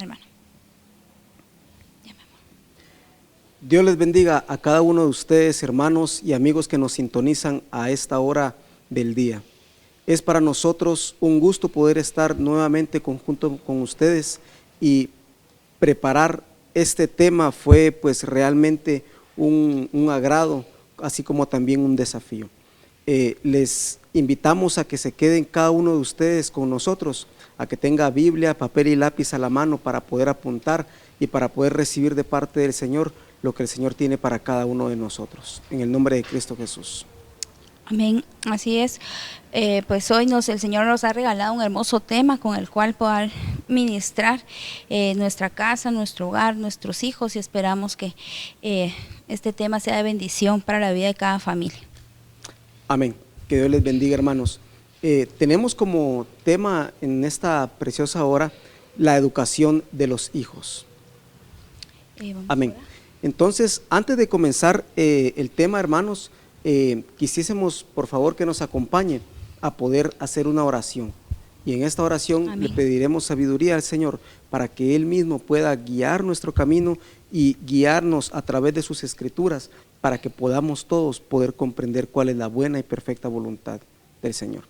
hermano. Dios les bendiga a cada uno de ustedes, hermanos y amigos que nos sintonizan a esta hora del día. Es para nosotros un gusto poder estar nuevamente junto con ustedes y preparar este tema fue pues realmente un agrado, así como también un desafío. Les invitamos a que se queden cada uno de ustedes con nosotros, a que tenga Biblia, papel y lápiz a la mano para poder apuntar y para poder recibir de parte del Señor lo que el Señor tiene para cada uno de nosotros. En el nombre de Cristo Jesús. Amén, así es. Pues hoy el Señor nos ha regalado un hermoso tema con el cual poder ministrar nuestra casa, nuestro hogar, nuestros hijos, y esperamos que este tema sea de bendición para la vida de cada familia. Amén. Que Dios les bendiga, hermanos. Tenemos como tema en esta preciosa hora la educación de los hijos. Amén. Entonces, antes de comenzar el tema, hermanos, quisiésemos por favor que nos acompañe a poder hacer una oración. Y en esta oración Amén. Le pediremos sabiduría al Señor para que Él mismo pueda guiar nuestro camino y guiarnos a través de sus escrituras para que podamos todos poder comprender cuál es la buena y perfecta voluntad del Señor.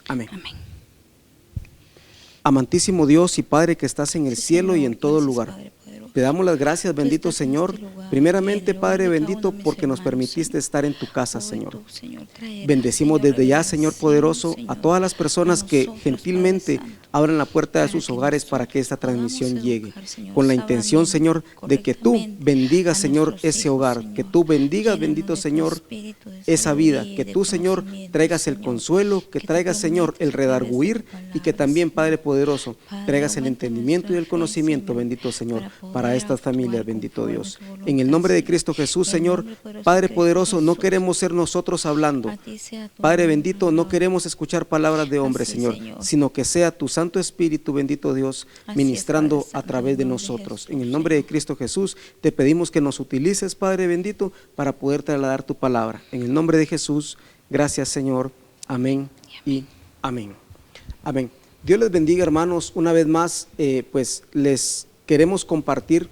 Amén. Amén. Amantísimo Dios y Padre que estás en el cielo Señor, y en todo lugar. Padre, te damos las gracias, bendito Señor, primeramente, Padre bendito, porque nos permitiste estar en tu casa, Señor. Bendecimos desde ya, Señor poderoso, a todas las personas que gentilmente abran la puerta de sus hogares para que esta transmisión llegue, con la intención, Señor, de que tú bendigas, Señor, ese hogar, que tú bendigas, bendito Señor, esa vida, que tú, Señor, traigas el consuelo, que traigas, Señor, el redarguir y que también, Padre poderoso, traigas el entendimiento y el conocimiento, bendito Señor, para estas familias, bendito Dios. En el nombre de Cristo Jesús, Señor, Padre poderoso, no queremos ser nosotros hablando. Padre bendito, no queremos escuchar palabras de hombres, Señor, sino que sea tu Santo Espíritu, bendito Dios, ministrando a través de nosotros. En el nombre de Cristo Jesús, te pedimos que nos utilices, Padre bendito, para poder trasladar tu palabra. En el nombre de Jesús, gracias, Señor. Amén y amén. Amén. Dios les bendiga, hermanos. Una vez más, pues les queremos compartir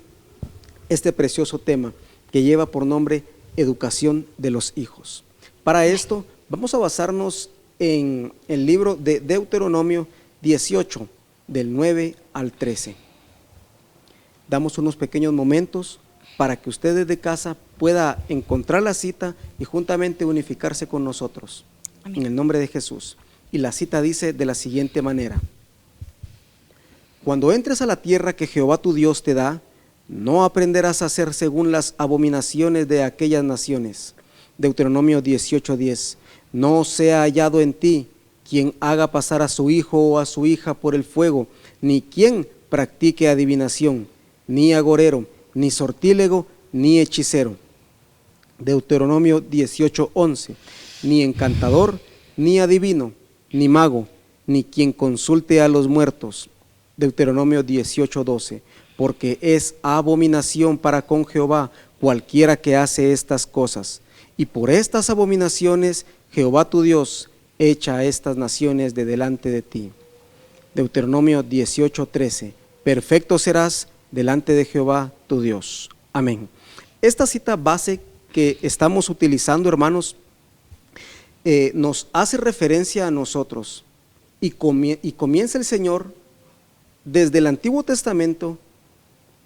este precioso tema que lleva por nombre educación de los hijos. Para esto vamos a basarnos en el libro de Deuteronomio 18, del 9 al 13. Damos unos pequeños momentos para que usted desde casa pueda encontrar la cita y juntamente unificarse con nosotros. Amén. En el nombre de Jesús. Y la cita dice de la siguiente manera: cuando entres a la tierra que Jehová tu Dios te da, no aprenderás a hacer según las abominaciones de aquellas naciones. Deuteronomio 18:10. No sea hallado en ti quien haga pasar a su hijo o a su hija por el fuego, ni quien practique adivinación, ni agorero, ni sortílego, ni hechicero. Deuteronomio 18:11. Ni encantador, ni adivino, ni mago, ni quien consulte a los muertos. Deuteronomio 18:12. Porque es abominación para con Jehová cualquiera que hace estas cosas, y por estas abominaciones Jehová tu Dios echa a estas naciones de delante de ti. Deuteronomio 18:13. Perfecto serás delante de Jehová tu Dios. Amén. Esta cita base que estamos utilizando, hermanos, nos hace referencia a nosotros y comienza el Señor desde el Antiguo Testamento,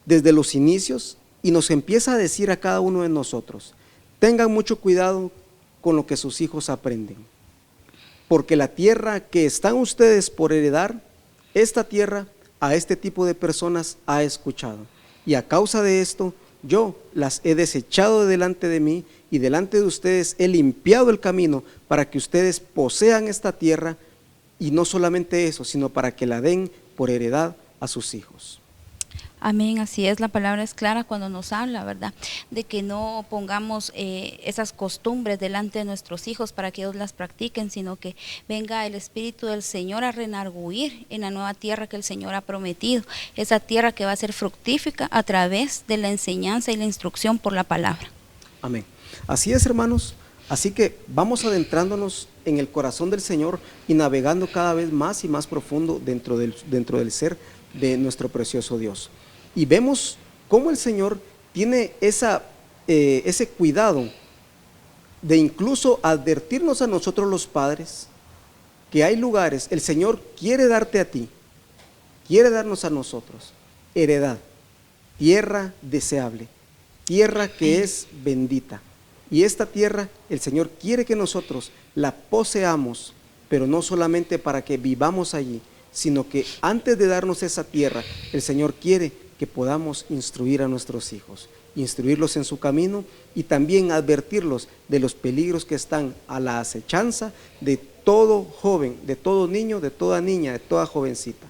desde los inicios, y nos empieza a decir a cada uno de nosotros: tengan mucho cuidado con lo que sus hijos aprenden, porque la tierra que están ustedes por heredar, esta tierra a este tipo de personas ha escuchado, y a causa de esto yo las he desechado de delante de mí, y delante de ustedes he limpiado el camino para que ustedes posean esta tierra, y no solamente eso, sino para que la den por heredad a sus hijos. Amén, así es, la palabra es clara cuando nos habla, ¿verdad? De que no pongamos esas costumbres delante de nuestros hijos para que ellos las practiquen, sino que venga el Espíritu del Señor a renarguir en la nueva tierra que el Señor ha prometido, esa tierra que va a ser fructífica a través de la enseñanza y la instrucción por la palabra. Amén. Así es, hermanos. Así que vamos adentrándonos en el corazón del Señor y navegando cada vez más y más profundo dentro del ser de nuestro precioso Dios. Y vemos cómo el Señor tiene ese cuidado de incluso advertirnos a nosotros los padres que hay lugares, el Señor quiere darte a ti, quiere darnos a nosotros heredad, tierra deseable, tierra que es bendita. Y esta tierra el Señor quiere que nosotros la poseamos, pero no solamente para que vivamos allí, sino que antes de darnos esa tierra, el Señor quiere que podamos instruir a nuestros hijos, instruirlos en su camino y también advertirlos de los peligros que están a la acechanza de todo joven, de todo niño, de toda niña, de toda jovencita.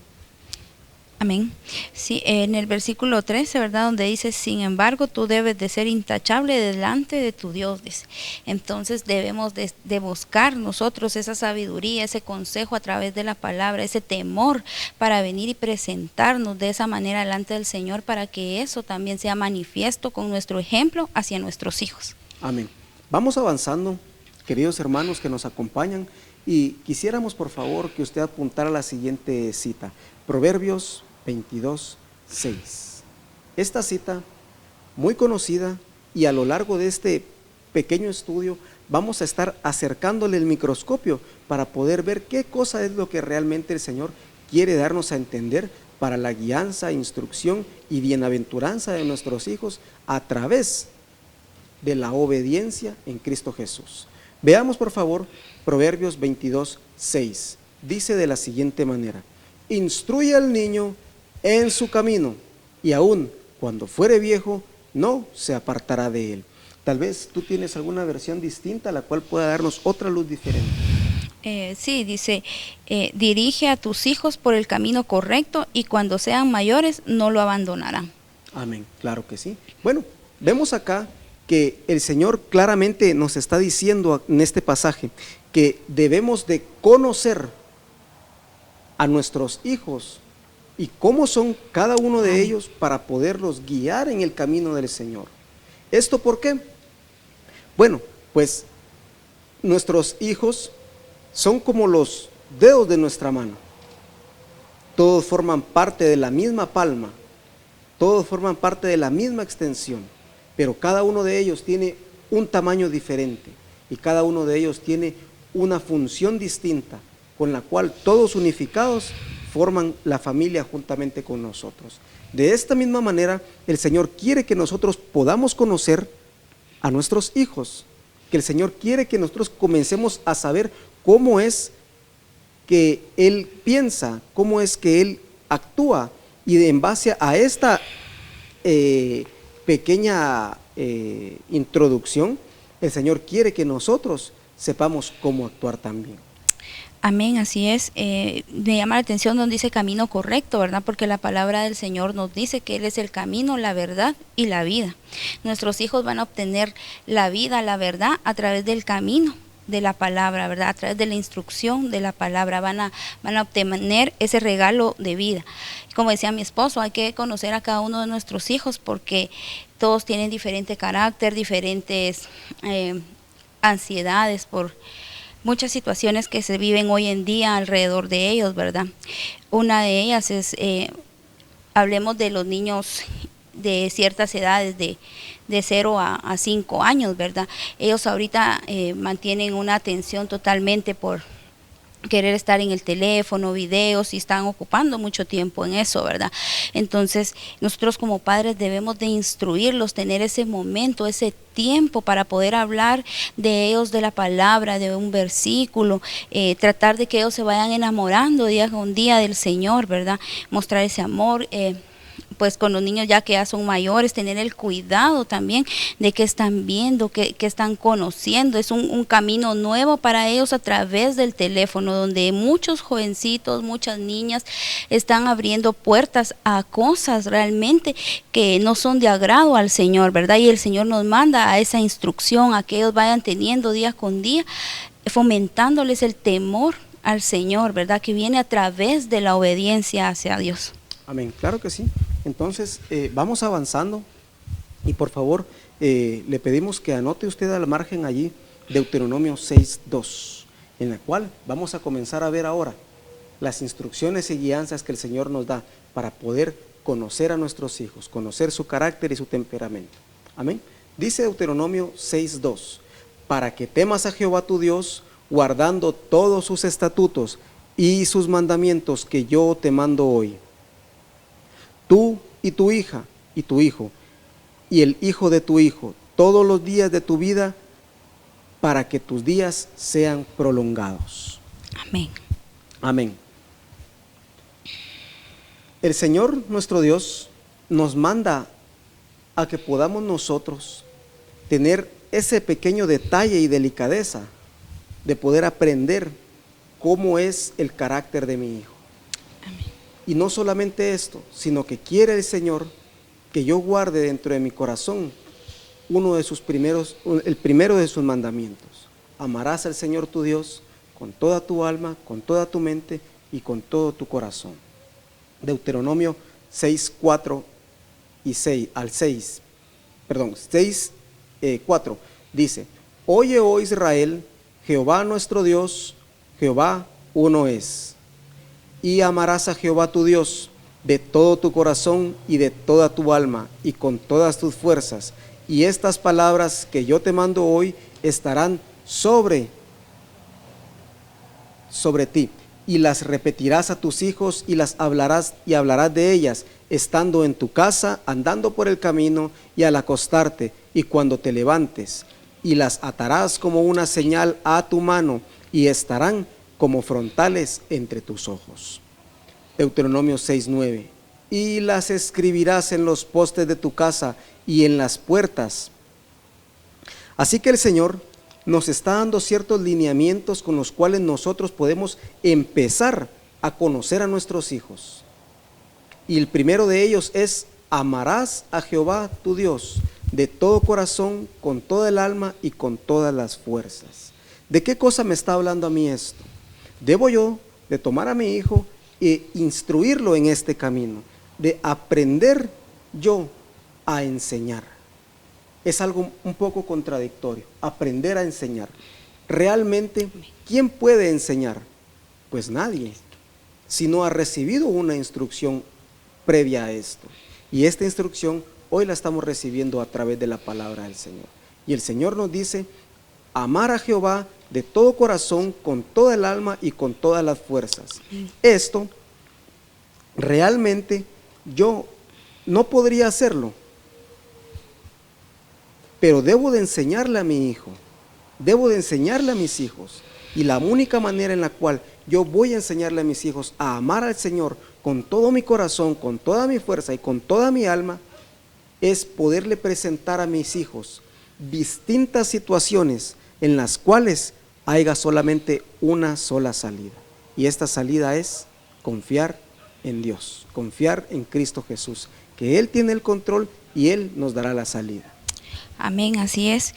Amén. Sí, en el versículo 13, ¿verdad? Donde dice, sin embargo, tú debes de ser intachable delante de tu Dios, dice. Entonces debemos de buscar nosotros esa sabiduría, ese consejo a través de la palabra, ese temor para venir y presentarnos de esa manera delante del Señor, para que eso también sea manifiesto con nuestro ejemplo hacia nuestros hijos. Amén. Vamos avanzando, queridos hermanos que nos acompañan, y quisiéramos por favor que usted apuntara la siguiente cita, Proverbios 22:6. Esta cita, muy conocida, y a lo largo de este pequeño estudio vamos a estar acercándole el microscopio para poder ver qué cosa es lo que realmente el Señor quiere darnos a entender para la guianza, instrucción y bienaventuranza de nuestros hijos a través de la obediencia en Cristo Jesús. Veamos por favor Proverbios 22:6. Dice de la siguiente manera: instruye al niño en su camino, y aun cuando fuere viejo, no se apartará de él. Tal vez tú tienes alguna versión distinta a la cual pueda darnos otra luz diferente. Sí, dice, dirige a tus hijos por el camino correcto, y cuando sean mayores no lo abandonarán. Amén, claro que sí. Bueno, vemos acá que el Señor claramente nos está diciendo en este pasaje que debemos de conocer a nuestros hijos y cómo son cada uno de ellos para poderlos guiar en el camino del Señor. ¿Esto por qué? Bueno, pues nuestros hijos son como los dedos de nuestra mano. Todos forman parte de la misma palma, todos forman parte de la misma extensión, pero cada uno de ellos tiene un tamaño diferente y cada uno de ellos tiene una función distinta, con la cual todos unificados forman la familia juntamente con nosotros. De esta misma manera, el Señor quiere que nosotros podamos conocer a nuestros hijos, que el Señor quiere que nosotros comencemos a saber cómo es que Él piensa, cómo es que Él actúa, y en base a esta pequeña introducción, el Señor quiere que nosotros sepamos cómo actuar también. Amén, así es. Me llama la atención donde dice camino correcto, ¿verdad? Porque la palabra del Señor nos dice que Él es el camino, la verdad y la vida. Nuestros hijos van a obtener la vida, la verdad, a través del camino de la palabra, ¿verdad? A través de la instrucción de la palabra van a obtener ese regalo de vida. Como decía mi esposo, hay que conocer a cada uno de nuestros hijos porque todos tienen diferente carácter, diferentes ansiedades por muchas situaciones que se viven hoy en día alrededor de ellos, ¿verdad? Una de ellas es, hablemos de los niños de ciertas edades, de 0 a 5 años, ¿verdad? Ellos ahorita mantienen una atención totalmente por querer estar en el teléfono, videos, y están ocupando mucho tiempo en eso, ¿verdad? Entonces, nosotros como padres debemos de instruirlos, tener ese momento, ese tiempo para poder hablar de ellos, de la palabra, de un versículo, tratar de que ellos se vayan enamorando día con día del Señor, ¿verdad? Mostrar ese amor, pues con los niños ya que ya son mayores, tener el cuidado también de que están viendo, que están conociendo. Es un camino nuevo para ellos a través del teléfono, donde muchos jovencitos, muchas niñas están abriendo puertas a cosas realmente que no son de agrado al Señor, ¿verdad? Y el Señor nos manda a esa instrucción, a que ellos vayan teniendo día con día, fomentándoles el temor al Señor, ¿verdad? Que viene a través de la obediencia hacia Dios. Amén, claro que sí. Entonces, vamos avanzando y por favor, le pedimos que anote usted al margen allí Deuteronomio 6:2, en la cual vamos a comenzar a ver ahora las instrucciones y guianzas que el Señor nos da para poder conocer a nuestros hijos, conocer su carácter y su temperamento. Amén. Dice Deuteronomio 6:2, para que temas a Jehová tu Dios, guardando todos sus estatutos y sus mandamientos que yo te mando hoy. Tú y tu hija y tu hijo y el hijo de tu hijo, todos los días de tu vida, para que tus días sean prolongados. Amén. Amén. El Señor nuestro Dios nos manda a que podamos nosotros tener ese pequeño detalle y delicadeza de poder aprender cómo es el carácter de mi hijo. Amén. Y no solamente esto, sino que quiere el Señor que yo guarde dentro de mi corazón el primero de sus mandamientos. Amarás al Señor tu Dios con toda tu alma, con toda tu mente y con todo tu corazón. Deuteronomio 6, 4 y 6 al 6, 4 dice: Oye, oh Israel, Jehová nuestro Dios, Jehová uno es. Y amarás a Jehová tu Dios de todo tu corazón y de toda tu alma y con todas tus fuerzas. Y estas palabras que yo te mando hoy estarán sobre ti, y las repetirás a tus hijos y las hablarás de ellas, estando en tu casa, andando por el camino y al acostarte y cuando te levantes, y las atarás como una señal a tu mano y estarán como frontales entre tus ojos. Deuteronomio 6:9, y las escribirás en los postes de tu casa y en las puertas. Así que el Señor nos está dando ciertos lineamientos con los cuales nosotros podemos empezar a conocer a nuestros hijos. Y el primero de ellos es: amarás a Jehová tu Dios de todo corazón, con toda el alma y con todas las fuerzas. ¿De qué cosa me está hablando a mí esto? Debo yo de tomar a mi hijo e instruirlo en este camino, de aprender yo a enseñar. Es algo un poco contradictorio, aprender a enseñar. Realmente, ¿quién puede enseñar? Pues nadie, si no ha recibido una instrucción previa a esto. Y esta instrucción hoy la estamos recibiendo a través de la palabra del Señor. Y el Señor nos dice: amar a Jehová de todo corazón, con toda el alma y con todas las fuerzas. Esto, realmente, yo no podría hacerlo, pero debo de enseñarle a mi hijo, debo de enseñarle a mis hijos. Y la única manera en la cual yo voy a enseñarle a mis hijos a amar al Señor con todo mi corazón, con toda mi fuerza y con toda mi alma, es poderle presentar a mis hijos distintas situaciones en las cuales haya solamente una sola salida. Y esta salida es confiar en Dios, confiar en Cristo Jesús, que Él tiene el control y Él nos dará la salida. Amén, así es.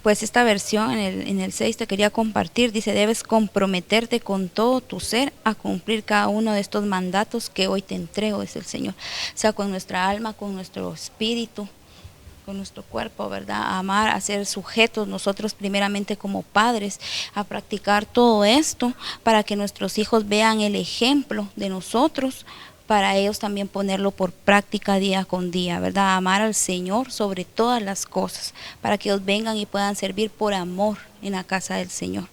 Pues esta versión en el 6 te quería compartir, dice: debes comprometerte con todo tu ser a cumplir cada uno de estos mandatos que hoy te entrego, es el Señor. O sea, con nuestra alma, con nuestro espíritu, con nuestro cuerpo, ¿verdad? A amar, a ser sujetos nosotros primeramente como padres, a practicar todo esto para que nuestros hijos vean el ejemplo de nosotros, para ellos también ponerlo por práctica día con día, ¿verdad? Amar al Señor sobre todas las cosas, para que ellos vengan y puedan servir por amor en la casa del Señor.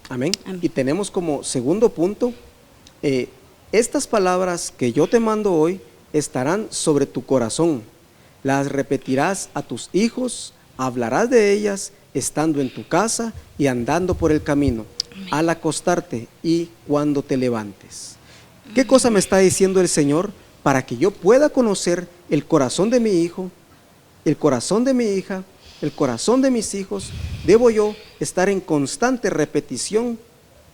Amén. Amén. Y tenemos como segundo punto, estas palabras que yo te mando hoy estarán sobre tu corazón, las repetirás a tus hijos, hablarás de ellas estando en tu casa y andando por el camino, al acostarte y cuando te levantes. ¿Qué cosa me está diciendo el Señor? Para que yo pueda conocer el corazón de mi hijo, el corazón de mi hija, el corazón de mis hijos, debo yo estar en constante repetición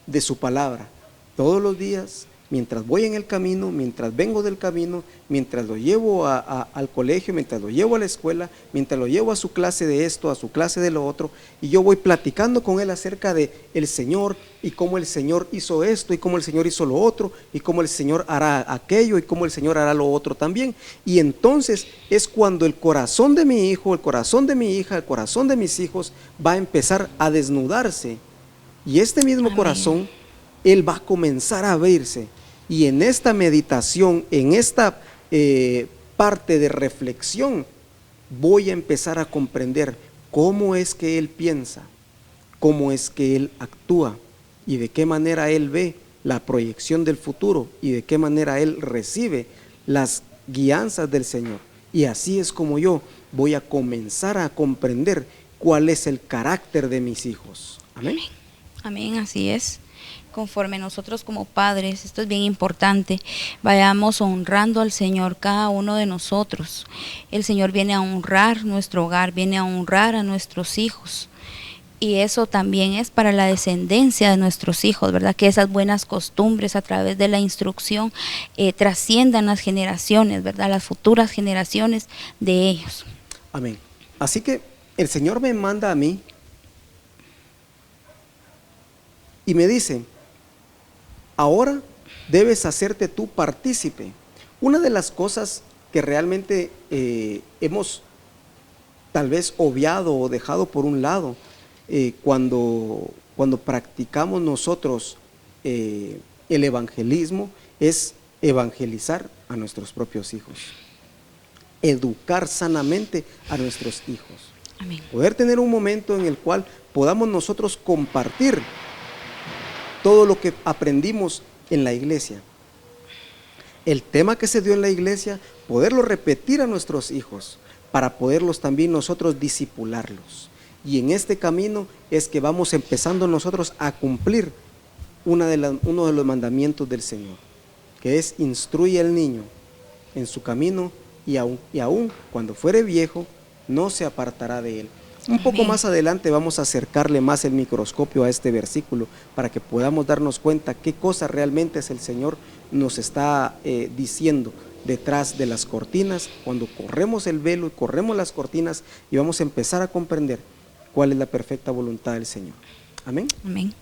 de su palabra, todos los días, mientras voy en el camino, mientras vengo del camino, mientras lo llevo al colegio, mientras lo llevo a la escuela, mientras lo llevo a su clase de esto, a su clase de lo otro, y yo voy platicando con él acerca de el Señor, y cómo el Señor hizo esto, y cómo el Señor hizo lo otro, y cómo el Señor hará aquello, y cómo el Señor hará lo otro también. Y entonces es cuando el corazón de mi hijo, el corazón de mi hija, el corazón de mis hijos va a empezar a desnudarse, y este mismo Amén. corazón, él va a comenzar a abrirse. Y en esta meditación, en esta parte de reflexión, voy a empezar a comprender cómo es que Él piensa, cómo es que Él actúa y de qué manera Él ve la proyección del futuro y de qué manera Él recibe las guianzas del Señor. Y así es como yo voy a comenzar a comprender cuál es el carácter de mis hijos. Amén. Amén, así es. Conforme nosotros como padres, esto es bien importante, vayamos honrando al Señor, cada uno de nosotros. El Señor viene a honrar nuestro hogar, viene a honrar a nuestros hijos. Y eso también es para la descendencia de nuestros hijos, ¿verdad? Que esas buenas costumbres a través de la instrucción trasciendan las generaciones, ¿verdad? Las futuras generaciones de ellos. Amén. Así que el Señor me manda a mí y me dice: ahora debes hacerte tú partícipe. Una de las cosas que realmente hemos tal vez obviado o dejado por un lado cuando practicamos nosotros el evangelismo es evangelizar a nuestros propios hijos, educar sanamente a nuestros hijos. Amén. Poder tener un momento en el cual podamos nosotros compartir todo lo que aprendimos en la iglesia. El tema que se dio en la iglesia, poderlo repetir a nuestros hijos, para poderlos también nosotros discipularlos. Y en este camino es que vamos empezando nosotros a cumplir uno de los mandamientos del Señor, que es: instruye al niño en su camino y aún cuando fuere viejo no se apartará de él. Un poco más adelante vamos a acercarle más el microscopio a este versículo para que podamos darnos cuenta qué cosa realmente es el Señor nos está diciendo detrás de las cortinas, cuando corremos el velo y corremos las cortinas, y vamos a empezar a comprender cuál es la perfecta voluntad del Señor. Amén. Amén.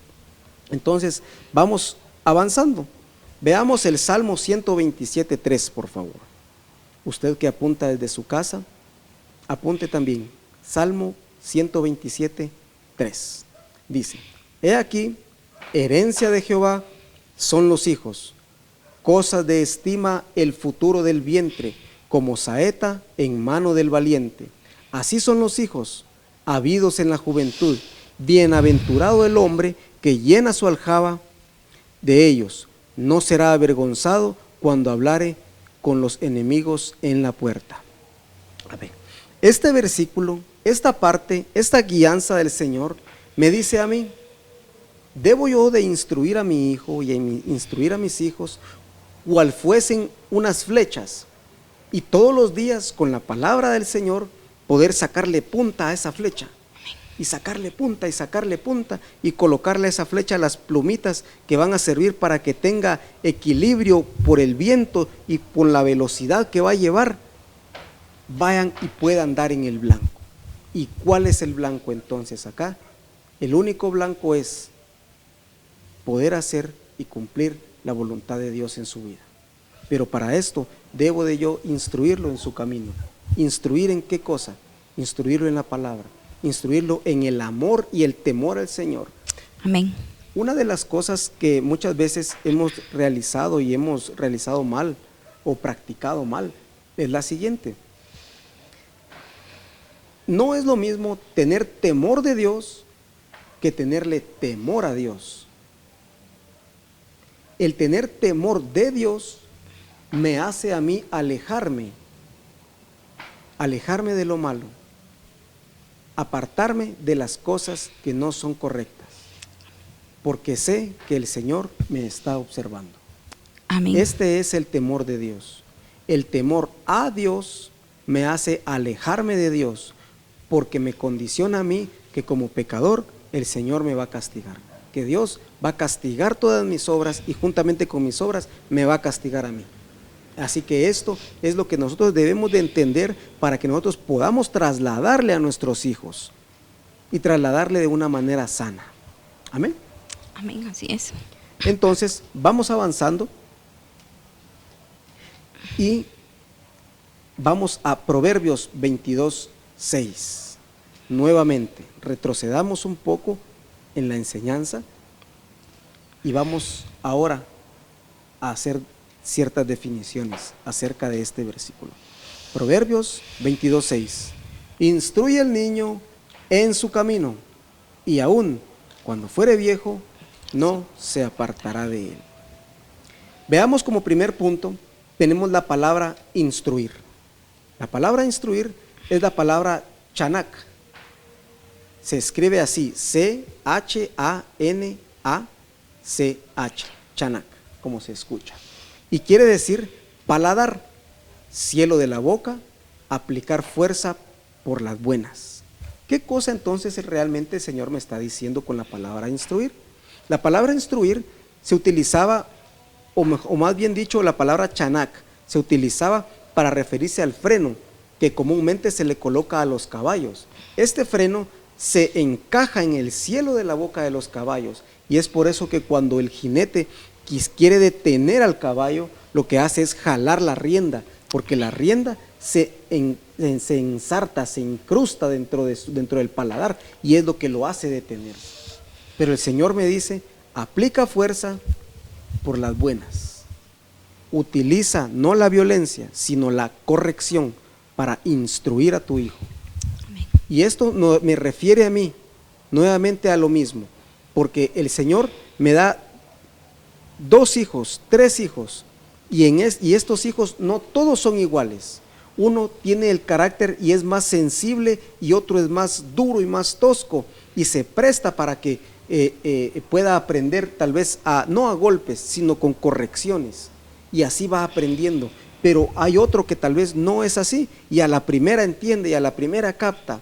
Entonces vamos avanzando. Veamos el Salmo 127:3, por favor. Usted que apunta desde su casa, apunte también. Salmo 127:3 dice: he aquí, herencia de Jehová son los hijos, cosas de estima el futuro del vientre, como saeta en mano del valiente. Así son los hijos, habidos en la juventud. Bienaventurado el hombre que llena su aljaba de ellos. No será avergonzado cuando hablare con los enemigos en la puerta. A ver, este versículo, esta parte, esta guianza del Señor me dice a mí: debo yo de instruir a mi hijo y instruir a mis hijos cual fuesen unas flechas, y todos los días con la palabra del Señor poder sacarle punta a esa flecha, y sacarle punta y colocarle a esa flecha las plumitas que van a servir para que tenga equilibrio por el viento y por la velocidad que va a llevar, vayan y puedan dar en el blanco. ¿Y cuál es el blanco entonces acá? El único blanco es poder hacer y cumplir la voluntad de Dios en su vida. Pero para esto debo de yo instruirlo en su camino. ¿Instruir en qué cosa? Instruirlo en la palabra, instruirlo en el amor y el temor al Señor. Amén. Una de las cosas que muchas veces hemos realizado y hemos realizado mal o practicado mal es la siguiente: no es lo mismo tener temor de Dios que tenerle temor a Dios. El tener temor de Dios me hace a mí alejarme de lo malo, apartarme de las cosas que no son correctas, porque sé que el Señor me está observando. Amén. Este es el temor de Dios. El temor a Dios me hace alejarme de Dios, porque me condiciona a mí que como pecador el Señor me va a castigar, que Dios va a castigar todas mis obras y juntamente con mis obras me va a castigar a mí. Así que esto es lo que nosotros debemos de entender para que nosotros podamos trasladarle a nuestros hijos y trasladarle de una manera sana. Amén. Amén, así es. Entonces vamos avanzando y vamos a Proverbios 22:6. Nuevamente retrocedamos un poco en la enseñanza y vamos ahora a hacer ciertas definiciones acerca de este versículo. Proverbios 22:6. Instruye al niño en su camino, y aún cuando fuere viejo, no se apartará de él. Veamos como primer punto, tenemos la palabra instruir. La palabra instruir es la palabra chanak. Se escribe así, C-H-A-N-A-C-H, chanak, como se escucha. Y quiere decir paladar, cielo de la boca, aplicar fuerza por las buenas. ¿Qué cosa entonces realmente el Señor me está diciendo con la palabra instruir? La palabra instruir se utilizaba, o más bien dicho, la palabra chanak, se utilizaba para referirse al freno que comúnmente se le coloca a los caballos. Este freno se encaja en el cielo de la boca de los caballos, y es por eso que cuando el jinete quiere detener al caballo, lo que hace es jalar la rienda, porque la rienda se ensarta, se incrusta dentro del paladar, y es lo que lo hace detener. Pero el Señor me dice, aplica fuerza por las buenas. Utiliza no la violencia, sino la corrección para instruir a tu hijo. Amén. Y esto no, me refiere a mí, nuevamente a lo mismo, porque el Señor me da 2 hijos, 3 hijos, y estos hijos no todos son iguales. Uno tiene el carácter y es más sensible, y otro es más duro y más tosco, y se presta para que pueda aprender tal vez no a golpes, sino con correcciones, y así va aprendiendo. Pero hay otro que tal vez no es así, y a la primera entiende, y a la primera capta,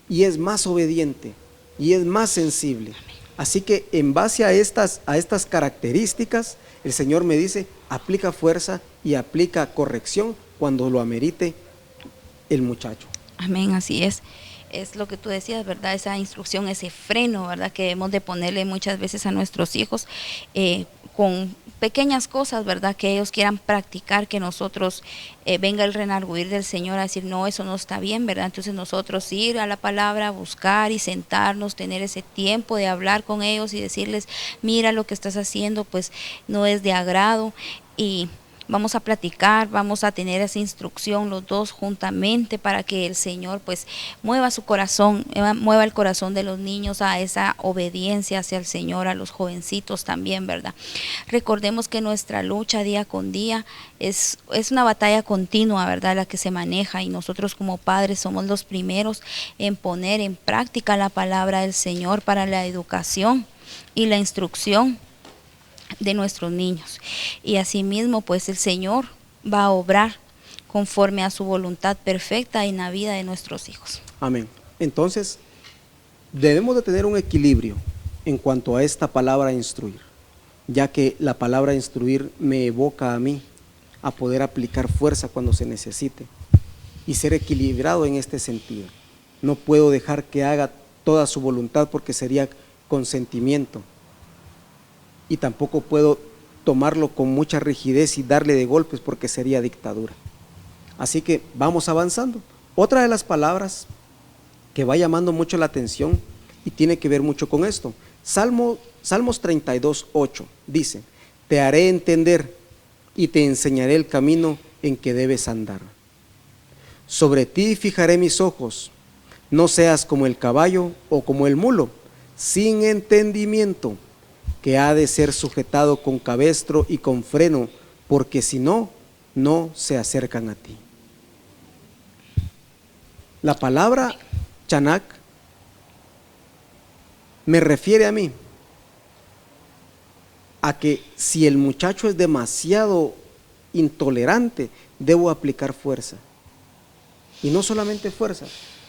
y es más obediente, y es más sensible. Así que en base a estas características, el Señor me dice, aplica fuerza y aplica corrección cuando lo amerite el muchacho. Amén, así es. Es lo que tú decías, ¿verdad? Esa instrucción, ese freno, ¿verdad? Que debemos de ponerle muchas veces a nuestros hijos con pequeñas cosas, ¿verdad? Que ellos quieran practicar, que nosotros venga el renarguir del Señor a decir, no, eso no está bien, ¿verdad? Entonces nosotros ir a la palabra, buscar y sentarnos, tener ese tiempo de hablar con ellos y decirles, mira, lo que estás haciendo pues no es de agrado, y vamos a platicar, vamos a tener esa instrucción los dos juntamente para que el Señor pues mueva su corazón, mueva el corazón de los niños a esa obediencia hacia el Señor, a los jovencitos también, ¿verdad? Recordemos que nuestra lucha día con día es una batalla continua, ¿verdad? La que se maneja, y nosotros como padres somos los primeros en poner en práctica la palabra del Señor para la educación y la instrucción de nuestros niños, y asimismo pues el Señor va a obrar conforme a su voluntad perfecta en la vida de nuestros hijos. Amén. Entonces debemos de tener un equilibrio en cuanto a esta palabra instruir, ya que la palabra instruir me evoca a mí a poder aplicar fuerza cuando se necesite y ser equilibrado en este sentido. No puedo dejar que haga toda su voluntad porque sería consentimiento, y tampoco puedo tomarlo con mucha rigidez y darle de golpes porque sería dictadura. Así que vamos avanzando. Otra de las palabras que va llamando mucho la atención y tiene que ver mucho con esto, Salmos 32:8 dice, te haré entender y te enseñaré el camino en que debes andar. Sobre ti fijaré mis ojos, no seas como el caballo o como el mulo, sin entendimiento, que ha de ser sujetado con cabestro y con freno, porque si no, no se acercan a ti. La palabra chanak me refiere a mí, a que si el muchacho es demasiado intolerante, debo aplicar fuerza. Y no solamente fuerza,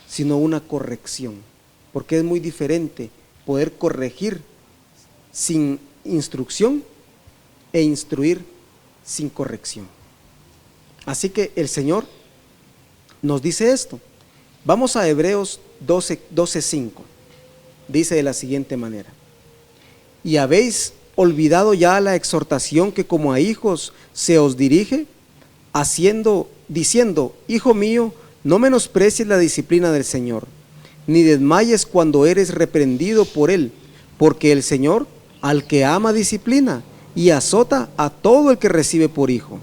sino una corrección, porque es muy diferente poder corregir sin instrucción e instruir sin corrección. Así que el Señor nos dice esto. Vamos a Hebreos 12:5. Dice de la siguiente manera: ¿y habéis olvidado ya la exhortación que como a hijos se os dirige, diciendo, hijo mío, no menosprecies la disciplina del Señor, ni desmayes cuando eres reprendido por Él, porque el Señor al que ama disciplina y azota a todo el que recibe por hijo.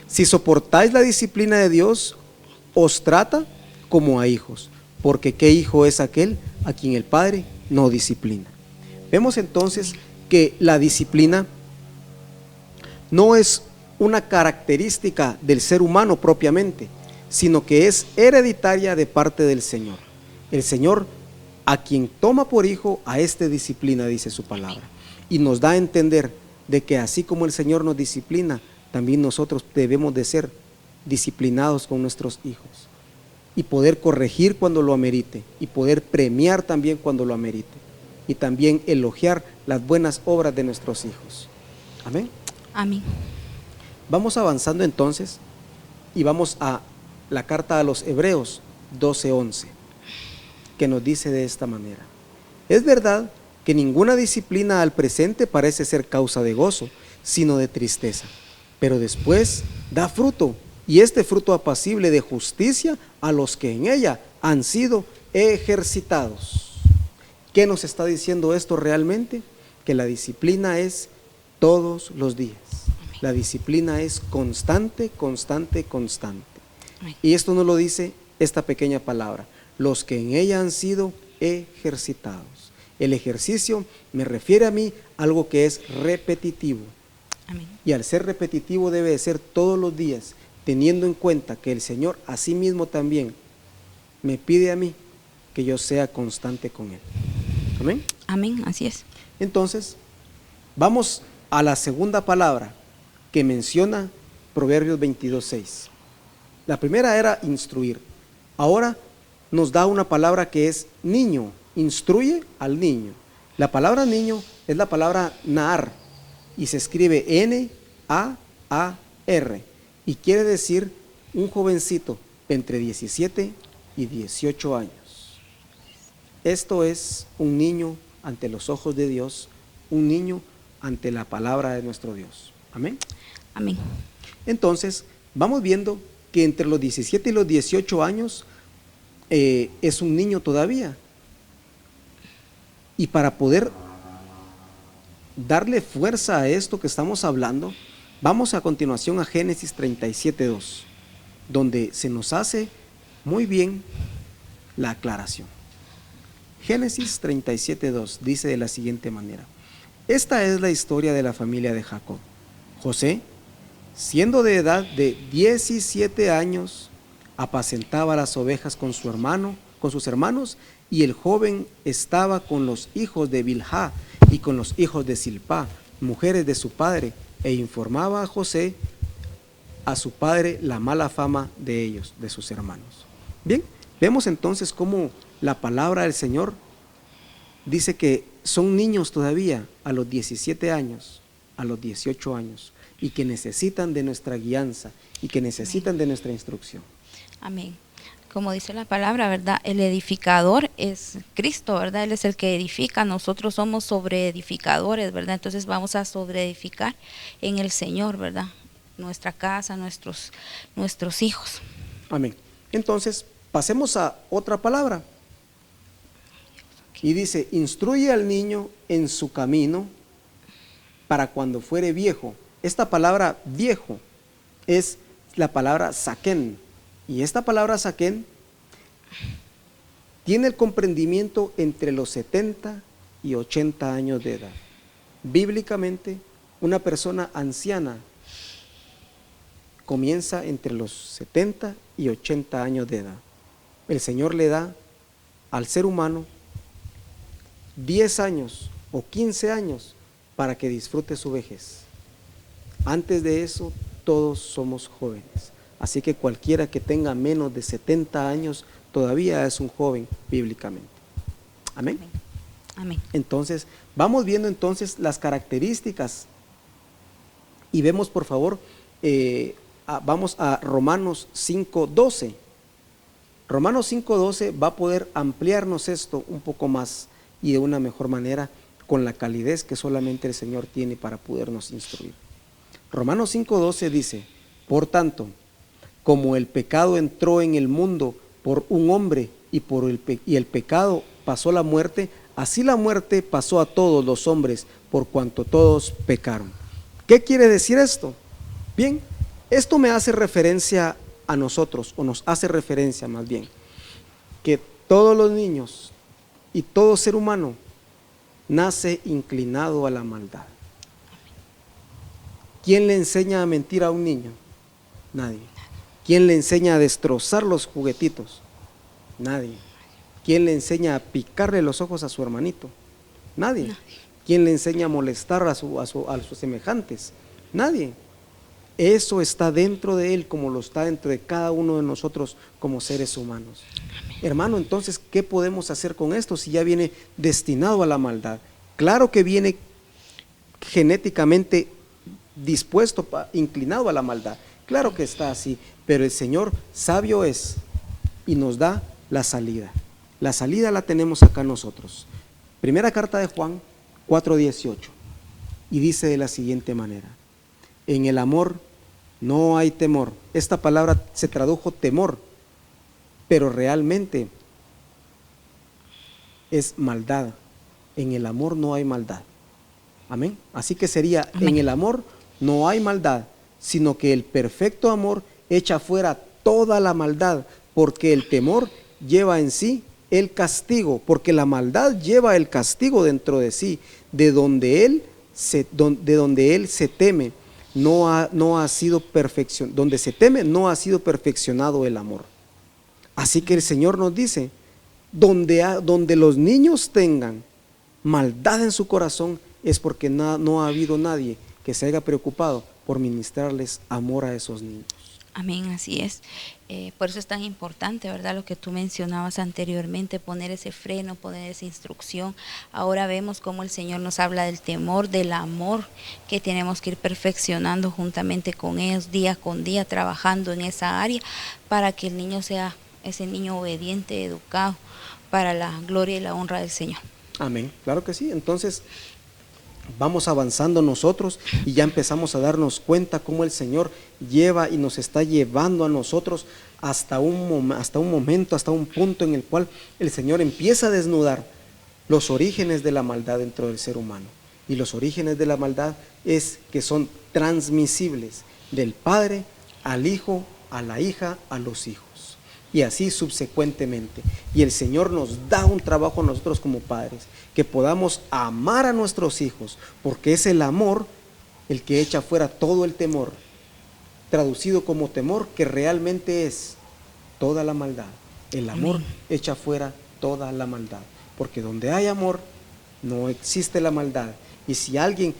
Si soportáis la disciplina de Dios, os trata como a hijos, porque ¿qué hijo es aquel a quien el Padre no disciplina? Vemos entonces que la disciplina no es una característica del ser humano propiamente, sino que es hereditaria de parte del Señor. El Señor, a quien toma por hijo, a este disciplina, dice su palabra, y nos da a entender de que así como el Señor nos disciplina, también nosotros debemos de ser disciplinados con nuestros hijos y poder corregir cuando lo amerite y poder premiar también cuando lo amerite y también elogiar las buenas obras de nuestros hijos. Amén. Amén. Vamos avanzando entonces y vamos a la carta a los Hebreos 12:11, que nos dice de esta manera: es verdad que ninguna disciplina al presente parece ser causa de gozo, sino de tristeza, pero después da fruto, y este fruto apacible de justicia a los que en ella han sido ejercitados. ¿Qué nos está diciendo esto realmente? Que la disciplina es todos los días. La disciplina es constante, constante, constante. Y esto nos lo dice esta pequeña palabra: los que en ella han sido ejercitados. El ejercicio me refiere a mí algo que es repetitivo. Amén. Y al ser repetitivo debe de ser todos los días, teniendo en cuenta que el Señor asimismo también me pide a mí que yo sea constante con Él. Amén. Amén, así es. Entonces, vamos a la segunda palabra que menciona Proverbios 22:6. La primera era instruir. Ahora nos da una palabra que es niño. Instruye al niño. La palabra niño es la palabra Nahar y se escribe N-A-A-R y quiere decir un jovencito entre 17 y 18 años. Esto es un niño ante los ojos de Dios, un niño ante la palabra de nuestro Dios. Amén. Amén. Entonces, vamos viendo que entre los 17 y los 18 años es un niño todavía. Y para poder darle fuerza a esto que estamos hablando, vamos a continuación a Génesis 37:2, donde se nos hace muy bien la aclaración. Génesis 37:2 dice de la siguiente manera: esta es la historia de la familia de Jacob. José, siendo de edad de 17 años, apacentaba las ovejas con sus hermanos, y el joven estaba con los hijos de Bilhá y con los hijos de Silpá, mujeres de su padre, e informaba a José, a su padre, la mala fama de ellos, de sus hermanos. Bien, vemos entonces cómo la palabra del Señor dice que son niños todavía a los 17 años, a los 18 años, y que necesitan de nuestra guianza y que necesitan de nuestra instrucción. Amén. Como dice la palabra, ¿verdad? El edificador es Cristo, ¿verdad? Él es el que edifica, nosotros somos sobreedificadores, ¿verdad? Entonces vamos a sobreedificar en el Señor, ¿verdad? Nuestra casa, nuestros hijos. Amén. Entonces, pasemos a otra palabra. Y dice: instruye al niño en su camino para cuando fuere viejo. Esta palabra viejo es la palabra saquén. Y esta palabra saquén tiene el comprendimiento entre los 70 y 80 años de edad. Bíblicamente, una persona anciana comienza entre los 70 y 80 años de edad. El Señor le da al ser humano 10 años o 15 años para que disfrute su vejez. Antes de eso, todos somos jóvenes. Así que cualquiera que tenga menos de 70 años todavía es un joven bíblicamente. Amén. Amén. Entonces, vamos viendo entonces las características y vemos, por favor, vamos a Romanos 5:12. Romanos 5:12 va a poder ampliarnos esto un poco más y de una mejor manera con la calidez que solamente el Señor tiene para podernos instruir. Romanos 5:12 dice: por tanto, como el pecado entró en el mundo por un hombre y el pecado pasó a la muerte, así la muerte pasó a todos los hombres por cuanto todos pecaron. ¿Qué quiere decir esto? Bien, esto me hace referencia a nosotros, o nos hace referencia más bien, que todos los niños y todo ser humano nace inclinado a la maldad. ¿Quién le enseña a mentir a un niño? Nadie. ¿Quién le enseña a destrozar los juguetitos? Nadie. ¿Quién le enseña a picarle los ojos a su hermanito? Nadie. ¿Quién le enseña a molestar a sus semejantes? Nadie. Eso está dentro de él, como lo está dentro de cada uno de nosotros como seres humanos. Hermano, entonces, ¿qué podemos hacer con esto si ya viene destinado a la maldad? Claro que viene genéticamente dispuesto, inclinado a la maldad. Claro que está así, pero el Señor sabio es y nos da la salida. La salida la tenemos acá nosotros. Primera carta de Juan 4:18, y dice de la siguiente manera: en el amor no hay temor. Esta palabra se tradujo temor, pero realmente es maldad. En el amor no hay maldad. Amén. Así que sería: amén. En el amor no hay maldad, sino que el perfecto amor echa fuera toda la maldad, porque el temor lleva en sí el castigo, porque la maldad lleva el castigo dentro de sí, de donde él se teme, no ha sido perfeccionado, donde se teme no ha sido perfeccionado el amor. Así que el Señor nos dice: donde los niños tengan maldad en su corazón, es porque no ha habido nadie que se haya preocupado por ministrarles amor a esos niños. Amén, así es. Por eso es tan importante, ¿verdad? Lo que tú mencionabas anteriormente, poner ese freno, poner esa instrucción. Ahora vemos cómo el Señor nos habla del temor, del amor, que tenemos que ir perfeccionando juntamente con ellos, día con día, trabajando en esa área, para que el niño sea ese niño obediente, educado, para la gloria y la honra del Señor. Amén, claro que sí. Entonces vamos avanzando nosotros y ya empezamos a darnos cuenta cómo el Señor lleva y nos está llevando a nosotros hasta un momento, hasta un punto en el cual el Señor empieza a desnudar los orígenes de la maldad dentro del ser humano. Y los orígenes de la maldad es que son transmisibles del Padre al Hijo, a la hija, a los hijos, y así subsecuentemente. Y el Señor nos da un trabajo a nosotros como padres, que podamos amar a nuestros hijos, porque es el amor el que echa fuera todo el temor, traducido como temor, que realmente es toda la maldad. El amor Amén. Echa fuera toda la maldad, porque donde hay amor no existe la maldad. Y si alguien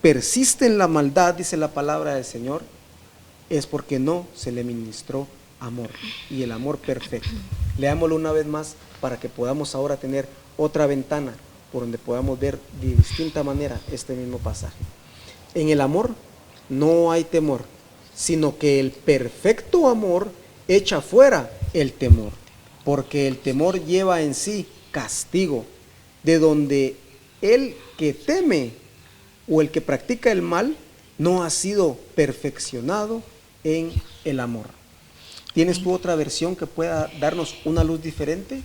persiste en la maldad, dice la palabra del Señor, es porque no se le ministró amor, y el amor perfecto. Leámoslo una vez más para que podamos ahora tener otra ventana por donde podamos ver de distinta manera este mismo pasaje. En el amor no hay temor, sino que el perfecto amor echa fuera el temor, porque el temor lleva en sí castigo, de donde el que teme o el que practica el mal no ha sido perfeccionado en el amor. ¿Tienes tú otra versión que pueda darnos una luz diferente?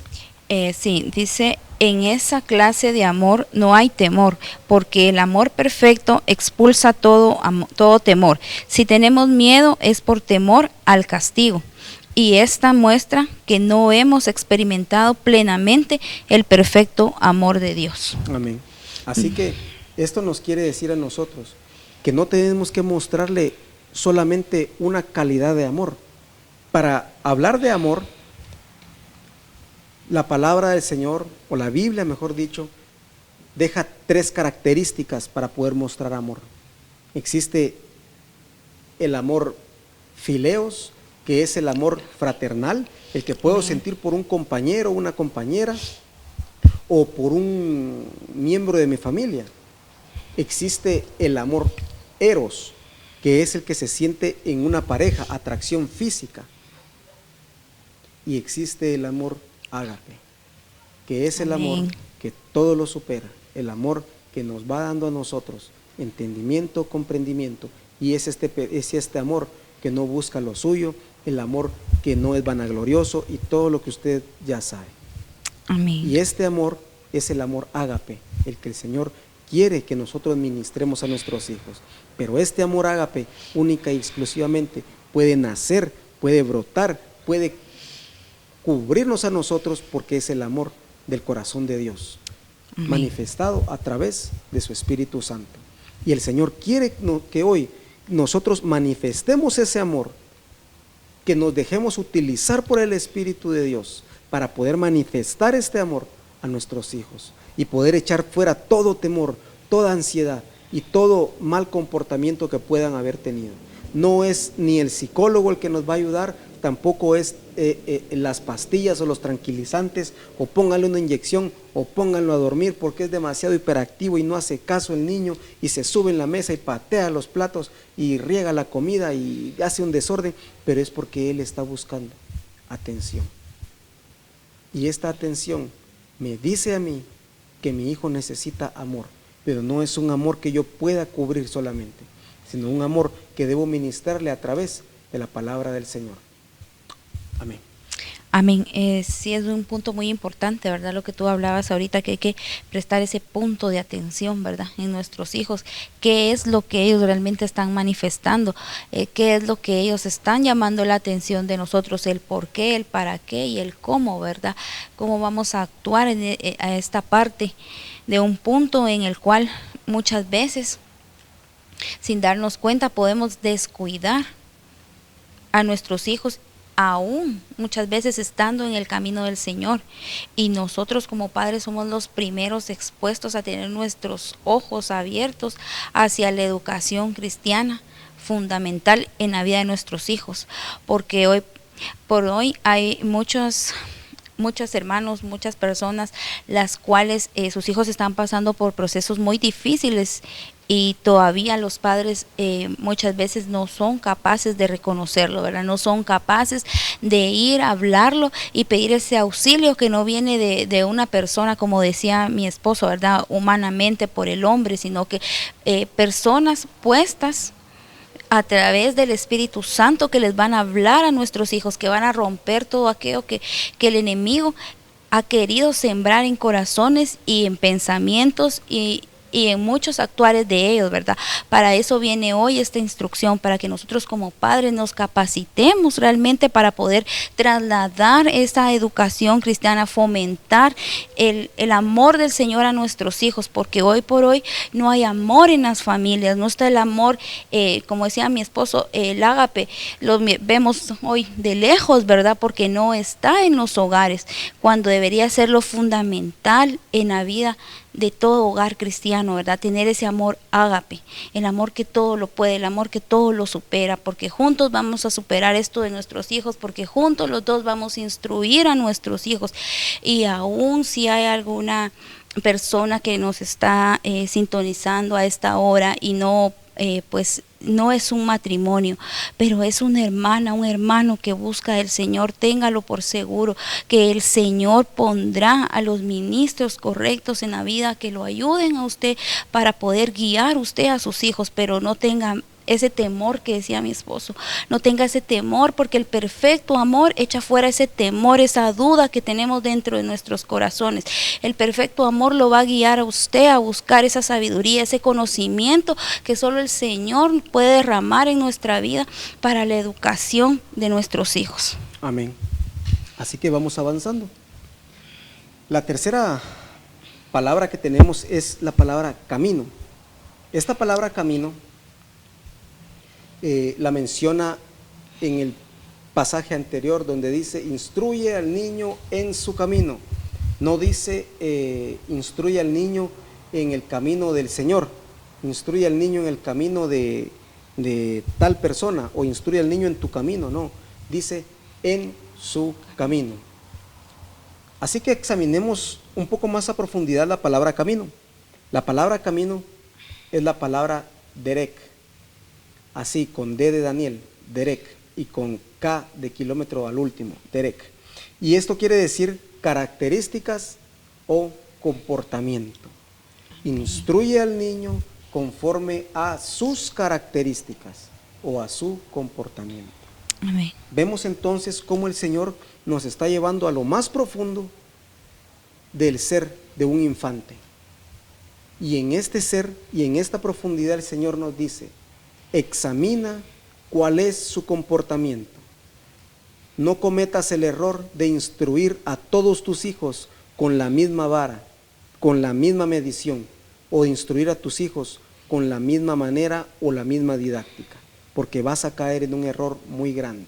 Sí, dice: en esa clase de amor no hay temor, porque el amor perfecto expulsa todo temor. Si tenemos miedo es por temor al castigo, y esta muestra que no hemos experimentado plenamente el perfecto amor de Dios. Amén. Así que esto nos quiere decir a nosotros que no tenemos que mostrarle solamente una calidad de amor. Para hablar de amor, la palabra del Señor, o la Biblia mejor dicho, deja 3 características para poder mostrar amor. Existe el amor fileos, que es el amor fraternal, el que puedo sentir por un compañero, una compañera, o por un miembro de mi familia. Existe el amor eros, que es el que se siente en una pareja, atracción física. Y existe el amor ágape, que es el amor que todo lo supera, el amor que nos va dando a nosotros entendimiento, comprendimiento, y es este amor que no busca lo suyo, el amor que no es vanaglorioso y todo lo que usted ya sabe. Amén. Y este amor es el amor ágape, el que el Señor quiere que nosotros ministremos a nuestros hijos. Pero este amor ágape, única y exclusivamente, puede nacer, puede brotar, puede cubrirnos a nosotros, porque es el amor del corazón de Dios, manifestado a través de su Espíritu Santo. Y el Señor quiere que hoy nosotros manifestemos ese amor, que nos dejemos utilizar por el Espíritu de Dios para poder manifestar este amor a nuestros hijos y poder echar fuera todo temor, toda ansiedad y todo mal comportamiento que puedan haber tenido. No es ni el psicólogo el que nos va a ayudar, tampoco es las pastillas o los tranquilizantes, o pónganle una inyección o pónganlo a dormir porque es demasiado hiperactivo y no hace caso el niño y se sube en la mesa y patea los platos y riega la comida y hace un desorden, pero es porque él está buscando atención. Y esta atención me dice a mí que mi hijo necesita amor, pero no es un amor que yo pueda cubrir solamente, sino un amor que debo ministrarle a través de la palabra del Señor. Amén. Amén. Sí, es un punto muy importante, ¿verdad? Lo que tú hablabas ahorita, que hay que prestar ese punto de atención, ¿verdad? En nuestros hijos, qué es lo que ellos realmente están manifestando, qué es lo que ellos están llamando la atención de nosotros, el por qué, el para qué y el cómo, ¿verdad? Cómo vamos a actuar a esta parte de un punto en el cual muchas veces, sin darnos cuenta, podemos descuidar a nuestros hijos, aún muchas veces estando en el camino del Señor, y nosotros como padres somos los primeros expuestos a tener nuestros ojos abiertos hacia la educación cristiana fundamental en la vida de nuestros hijos, porque hoy por hoy hay muchos hermanos, muchas personas las cuales sus hijos están pasando por procesos muy difíciles y todavía los padres muchas veces no son capaces de reconocerlo, ¿verdad? No son capaces de ir a hablarlo y pedir ese auxilio que no viene de una persona, como decía mi esposo, ¿verdad? Humanamente por el hombre, sino que personas puestas a través del Espíritu Santo que les van a hablar a nuestros hijos, que van a romper todo aquello que el enemigo ha querido sembrar en corazones y en pensamientos y en muchos actuares de ellos, ¿verdad? Para eso viene hoy esta instrucción, para que nosotros como padres nos capacitemos realmente para poder trasladar esa educación cristiana, fomentar el amor del Señor a nuestros hijos, porque hoy por hoy no hay amor en las familias, no está el amor, como decía mi esposo, el ágape, lo vemos hoy de lejos, ¿verdad? Porque no está en los hogares, cuando debería ser lo fundamental en la vida de todo hogar cristiano, ¿verdad? Tener ese amor ágape, el amor que todo lo puede, el amor que todo lo supera, porque juntos vamos a superar esto de nuestros hijos, porque juntos los dos vamos a instruir a nuestros hijos. Y aún si hay alguna persona que nos está sintonizando a esta hora y no pues no es un matrimonio, pero es una hermana, un hermano que busca al Señor, téngalo por seguro que el Señor pondrá a los ministros correctos en la vida que lo ayuden a usted para poder guiar usted a sus hijos, pero no tenga ese temor que decía mi esposo, no tenga ese temor, porque el perfecto amor echa fuera ese temor, esa duda que tenemos dentro de nuestros corazones. El perfecto amor lo va a guiar a usted a buscar esa sabiduría, ese conocimiento que solo el Señor puede derramar en nuestra vida para la educación de nuestros hijos. Amén. Así que vamos avanzando. La tercera palabra que tenemos es la palabra camino. Esta palabra camino la menciona en el pasaje anterior donde dice instruye al niño en su camino, no dice instruye al niño en el camino del Señor, instruye al niño en el camino de tal persona o instruye al niño en tu camino, no, dice en su camino. Así que examinemos un poco más a profundidad la palabra camino. La palabra camino es la palabra derek, así con D de Daniel, derek, y con K de kilómetro al último, derek. Y esto quiere decir características o comportamiento. Instruye al niño conforme a sus características o a su comportamiento. Amén. Vemos entonces cómo el Señor nos está llevando a lo más profundo del ser de un infante. Y en este ser y en esta profundidad el Señor nos dice, examina cuál es su comportamiento. No cometas el error de instruir a todos tus hijos con la misma vara, con la misma medición, o de instruir a tus hijos con la misma manera o la misma didáctica, porque vas a caer en un error muy grande.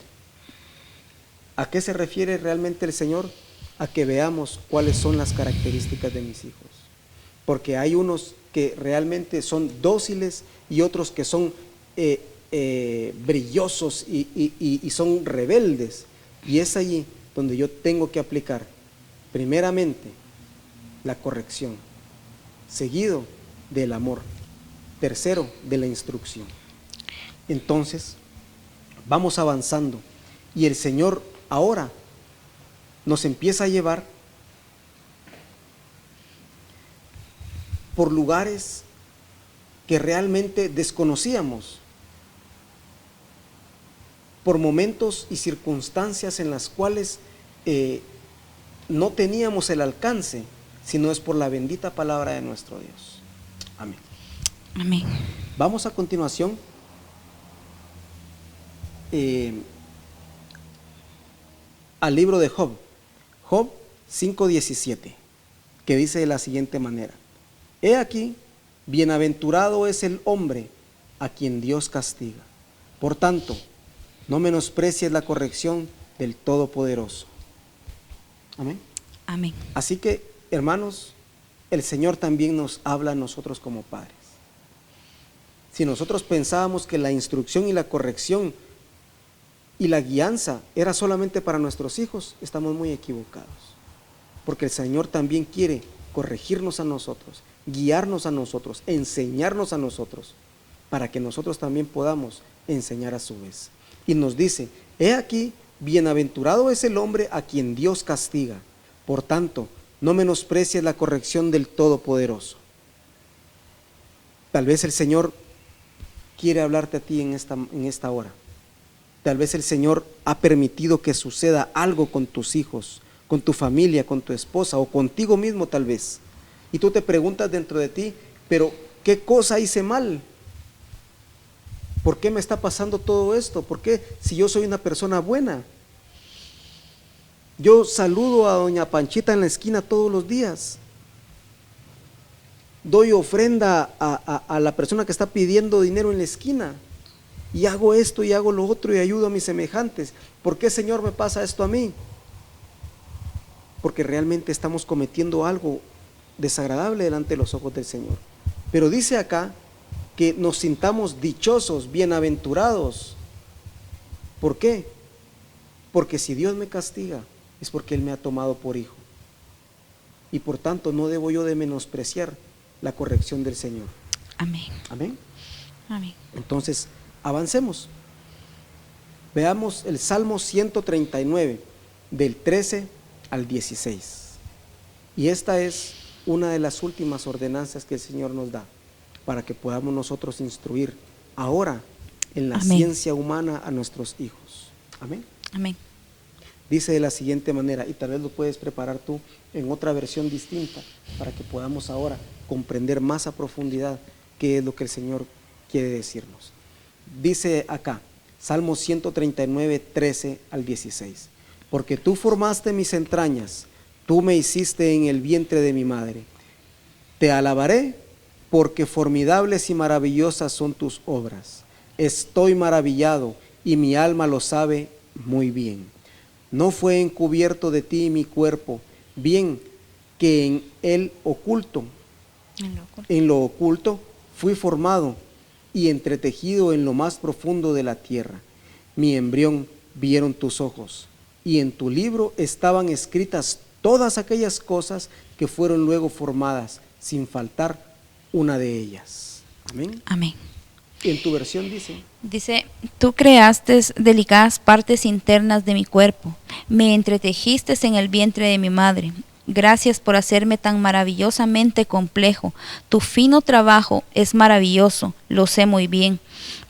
¿A qué se refiere realmente el Señor? A que veamos cuáles son las características de mis hijos. Porque hay unos que realmente son dóciles y otros que son brillosos y son rebeldes. Y es allí donde yo tengo que aplicar, primeramente, la corrección, seguido del amor, tercero, de la instrucción. Entonces, vamos avanzando y el Señor ahora nos empieza a llevar por lugares que realmente desconocíamos, por momentos y circunstancias en las cuales no teníamos el alcance, sino es por la bendita palabra de nuestro Dios. Amén. Amén. Vamos a continuación al libro de Job, Job 5:17, que dice de la siguiente manera: he aquí, bienaventurado es el hombre a quien Dios castiga. Por tanto, no menosprecies la corrección del Todopoderoso. Amén. Amén. Así que, hermanos, el Señor también nos habla a nosotros como padres. Si nosotros pensábamos que la instrucción y la corrección y la guianza era solamente para nuestros hijos, estamos muy equivocados. Porque el Señor también quiere corregirnos a nosotros, guiarnos a nosotros, enseñarnos a nosotros, para que nosotros también podamos enseñar a su vez. Y nos dice, he aquí, bienaventurado es el hombre a quien Dios castiga. Por tanto, no menosprecies la corrección del Todopoderoso. Tal vez el Señor quiere hablarte a ti en esta hora. Tal vez el Señor ha permitido que suceda algo con tus hijos, con tu familia, con tu esposa o contigo mismo tal vez. Y tú te preguntas dentro de ti, pero ¿qué cosa hice mal? ¿Por qué me está pasando todo esto? ¿Por qué si yo soy una persona buena? Yo saludo a doña Panchita en la esquina todos los días. Doy ofrenda a la persona que está pidiendo dinero en la esquina. Y hago esto y hago lo otro y ayudo a mis semejantes. ¿Por qué, Señor, me pasa esto a mí? Porque realmente estamos cometiendo algo desagradable delante de los ojos del Señor. Pero dice acá que nos sintamos dichosos, bienaventurados. ¿Por qué? Porque si Dios me castiga, es porque Él me ha tomado por hijo. Y por tanto no debo yo de menospreciar la corrección del Señor. Amén. Amén. Amén. Entonces, avancemos. Veamos el Salmo 139, del 13 al 16. Y esta es una de las últimas ordenanzas que el Señor nos da para que podamos nosotros instruir ahora en la ciencia humana a nuestros hijos. Amén. Amén. Dice de la siguiente manera, y tal vez lo puedes preparar tú en otra versión distinta para que podamos ahora comprender más a profundidad qué es lo que el Señor quiere decirnos. Dice acá, Salmo 139, 13 al 16. Porque tú formaste mis entrañas, tú me hiciste en el vientre de mi madre. Te alabaré porque formidables y maravillosas son tus obras. Estoy maravillado y mi alma lo sabe muy bien. No fue encubierto de ti mi cuerpo, bien que en lo oculto fui formado y entretejido en lo más profundo de la tierra. Mi embrión vieron tus ojos, y en tu libro estaban escritas todas aquellas cosas que fueron luego formadas, sin faltar una de ellas. Amén. Amén. En tu versión dice: tú creaste delicadas partes internas de mi cuerpo, me entretejiste en el vientre de mi madre. Gracias por hacerme tan maravillosamente complejo. Tu fino trabajo es maravilloso, lo sé muy bien.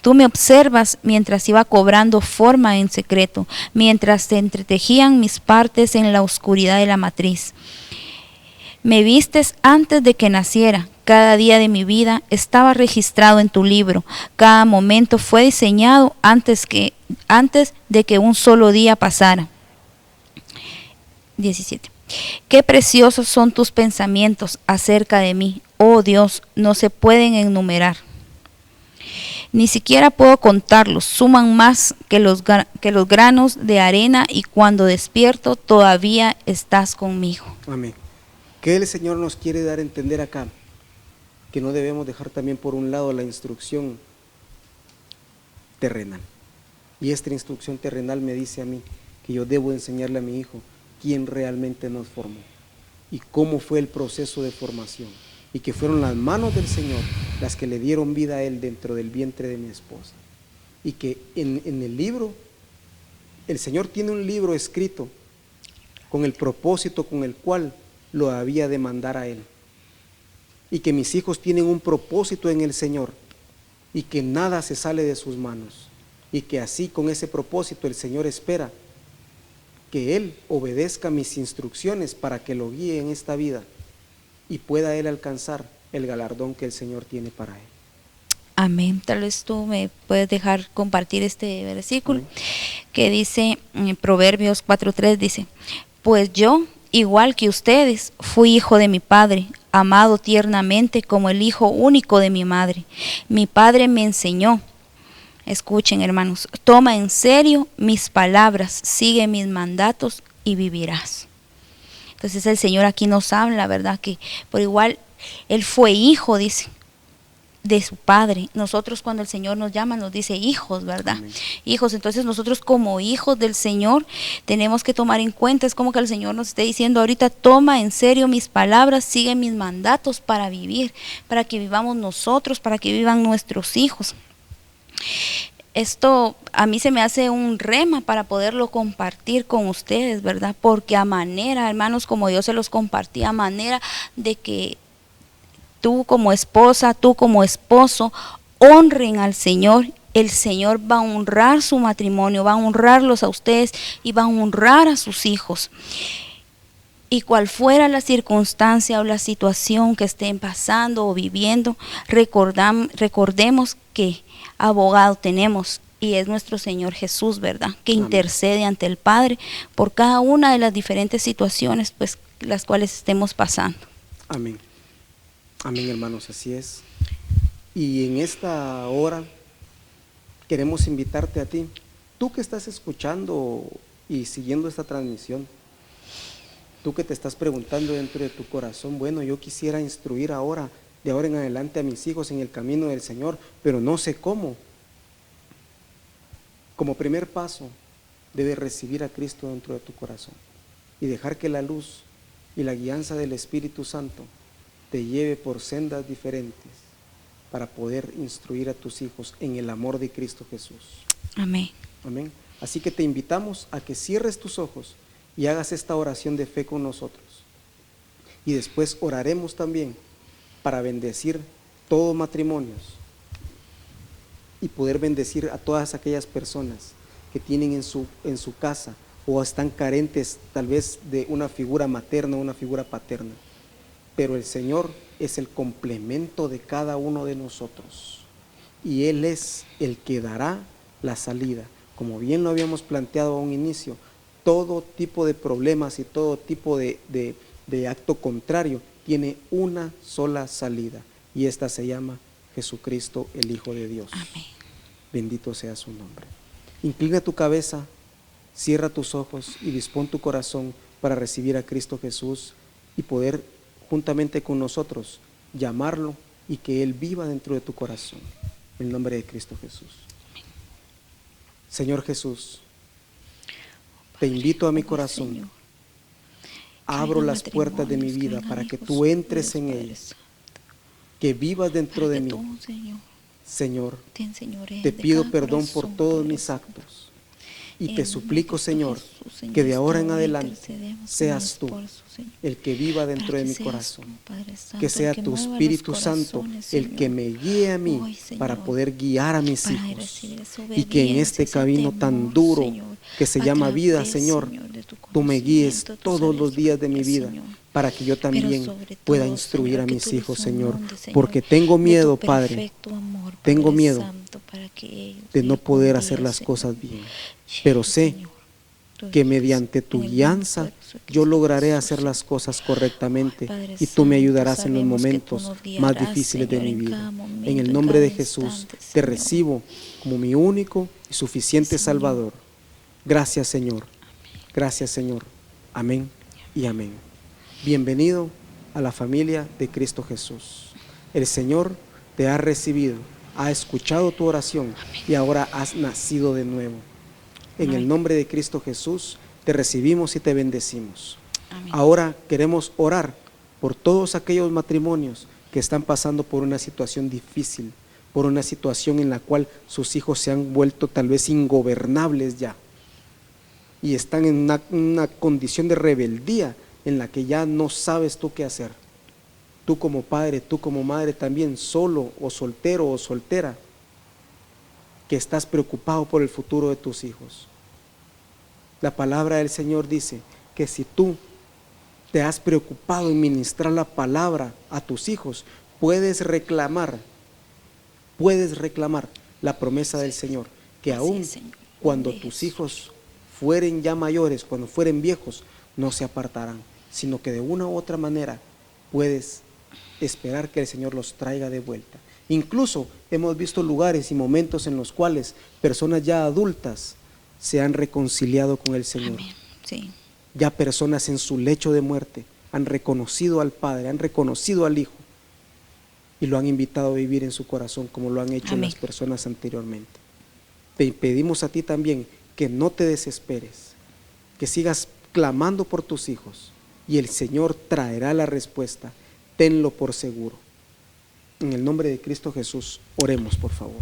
Tú me observas mientras iba cobrando forma en secreto, mientras se entretejían mis partes en la oscuridad de la matriz. Me vistes antes de que naciera, Cada día de mi vida estaba registrado en tu libro. Cada momento fue diseñado antes de que un solo día pasara. 17. Qué preciosos son tus pensamientos acerca de mí, oh Dios, no se pueden enumerar. Ni siquiera puedo contarlos, suman más que los granos de arena, y cuando despierto todavía estás conmigo. Amén. ¿Qué el Señor nos quiere dar a entender acá? Que no debemos dejar también por un lado la instrucción terrenal. Y esta instrucción terrenal me dice a mí que yo debo enseñarle a mi hijo quién realmente nos formó y cómo fue el proceso de formación, y que fueron las manos del Señor las que le dieron vida a él dentro del vientre de mi esposa, y que en el libro, el Señor tiene un libro escrito con el propósito con el cual lo había de mandar a él, y que mis hijos tienen un propósito en el Señor, y que nada se sale de sus manos, y que así con ese propósito el Señor espera que él obedezca mis instrucciones para que lo guíe en esta vida y pueda él alcanzar el galardón que el Señor tiene para él. Amén. Tal vez tú me puedes dejar compartir este versículo. Amén. Que dice en Proverbios 4:3, dice: pues yo, igual que ustedes, fui hijo de mi padre, amado tiernamente como el hijo único de mi madre. Mi padre me enseñó. Escuchen, hermanos, toma en serio mis palabras, sigue mis mandatos y vivirás. Entonces el Señor aquí nos habla, ¿verdad? Que por igual Él fue hijo, dice, de su Padre. Nosotros cuando el Señor nos llama nos dice hijos, ¿verdad? Amén. Hijos, entonces nosotros como hijos del Señor tenemos que tomar en cuenta, es como que el Señor nos esté diciendo ahorita: toma en serio mis palabras, sigue mis mandatos para vivir, para que vivamos nosotros, para que vivan nuestros hijos. Esto a mí se me hace un rema para poderlo compartir con ustedes, ¿verdad? Porque a manera, hermanos, como yo se los compartí, a manera de que tú como esposa, tú como esposo, honren al Señor, el Señor va a honrar su matrimonio, va a honrarlos a ustedes y va a honrar a sus hijos. Y cual fuera la circunstancia o la situación que estén pasando o viviendo, recordemos que abogado tenemos, y es nuestro Señor Jesús, ¿verdad? Que Amén. Intercede ante el Padre por cada una de las diferentes situaciones, pues, las cuales estemos pasando. Amén. Amén, hermanos, así es. Y en esta hora queremos invitarte a ti, tú que estás escuchando y siguiendo esta transmisión, tú que te estás preguntando dentro de tu corazón: bueno, yo quisiera instruir ahora, de ahora en adelante, a mis hijos en el camino del Señor, pero no sé cómo. Como primer paso, debes recibir a Cristo dentro de tu corazón y dejar que la luz y la guianza del Espíritu Santo te lleve por sendas diferentes para poder instruir a tus hijos en el amor de Cristo Jesús. Amén. Amén. Así que te invitamos a que cierres tus ojos y hagas esta oración de fe con nosotros. Y después oraremos también para bendecir todos matrimonios y poder bendecir a todas aquellas personas que tienen en su casa o están carentes tal vez de una figura materna o una figura paterna. Pero el Señor es el complemento de cada uno de nosotros y Él es el que dará la salida. Como bien lo habíamos planteado a un inicio, todo tipo de problemas y todo tipo de acto contrario tiene una sola salida, y esta se llama Jesucristo, el Hijo de Dios. Amén. Bendito sea su nombre. Inclina tu cabeza, cierra tus ojos y dispón tu corazón para recibir a Cristo Jesús y poder juntamente con nosotros llamarlo y que Él viva dentro de tu corazón. En el nombre de Cristo Jesús. Señor Jesús, te invito a mi corazón. Abro las puertas de mi vida para que tú entres en ellas, que vivas dentro de mí. Señor, te pido perdón por todos mis actos y te suplico, Señor, que de ahora en adelante seas tú el que viva dentro de mi corazón, que sea tu Espíritu Santo el que me guíe a mí para poder guiar a mis hijos, y que en este camino tan duro que se llama vida, Señor, tú me guíes conocimiento, tú todos sabes los días de mi qué es, vida, Señor. para que yo también sobre pueda todo, instruir Señor, a que mis tú les hijos, Señor, inundes, Señor, porque tengo de miedo, tu Padre, perfecto amor, tengo Padre miedo Santo, para que ellos de no día poder con hacer día, las Señor, cosas bien, pero sí, sé Señor, tú que guíes, mediante tu en el nombre guianza poderoso de yo Cristo lograré Jesús, hacer Señor. las cosas correctamente Padre y tú me Santo, ayudarás en los sabemos que tú momentos nos más guiarás, difíciles de Señor, mi en vida. cada En momento, el en nombre cada de Jesús instante, te Señor. recibo como mi único y suficiente Señor. Salvador. Gracias, Señor. Gracias, Señor. Amén y amén. Bienvenido a la familia de Cristo Jesús. El Señor te ha recibido, ha escuchado tu oración y ahora has nacido de nuevo. En el nombre de Cristo Jesús te recibimos y te bendecimos. Amén. Ahora queremos orar por todos aquellos matrimonios que están pasando por una situación difícil, por una situación en la cual sus hijos se han vuelto tal vez ingobernables ya y están en una condición de rebeldía en la que ya no sabes tú qué hacer. Tú como padre, tú como madre también, solo o soltero o soltera, que estás preocupado por el futuro de tus hijos. La palabra del Señor dice que si tú te has preocupado en ministrar la palabra a tus hijos, puedes reclamar la promesa del Señor, que aún cuando tus hijos fueren ya mayores, cuando fueren viejos, no se apartarán, sino que de una u otra manera puedes esperar que el Señor los traiga de vuelta. Incluso hemos visto lugares y momentos en los cuales personas ya adultas se han reconciliado con el Señor. Amén. Sí. Ya personas en su lecho de muerte han reconocido al Padre, han reconocido al Hijo y lo han invitado a vivir en su corazón como lo han hecho las personas anteriormente. Te pedimos a ti también que no te desesperes, que sigas clamando por tus hijos y el Señor traerá la respuesta. Tenlo por seguro. En el nombre de Cristo Jesús, oremos por favor.